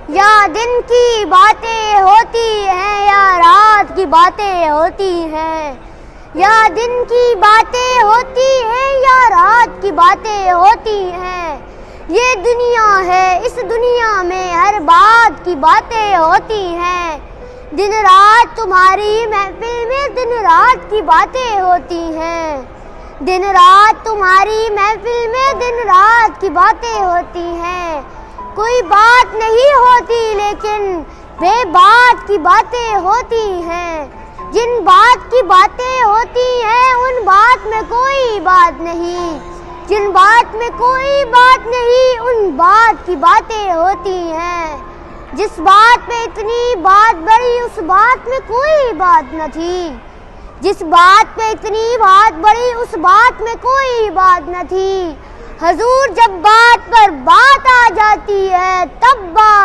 یا دن کی باتیں ہوتی ہیں یا رات کی باتیں ہوتی ہیں، یا دن کی باتیں ہوتی ہیں یا رات کی باتیں ہوتی ہیں، یہ دنیا ہے اس دنیا میں ہر بات کی باتیں ہوتی ہیں، دن رات تمہاری محفل میں دن رات کی باتیں ہوتی ہیں، دن رات تمہاری محفل میں دن رات کی باتیں ہوتی ہیں، کوئی بات نہیں ہوتی لیکن بے بات کی باتیں ہوتی ہیں، جن بات کی باتیں ہوتی ہیں ان بات میں کوئی بات نہیں، جن بات میں کوئی بات نہیں ان بات کی باتیں ہوتی ہیں، جس بات میں اتنی بات بڑھی اس بات میں کوئی بات نہ تھی، جس بات میں اتنی بات بڑھی اس بات میں کوئی بات نہ تھی، حضور جب بات پر بات آ جاتی ہے تب بات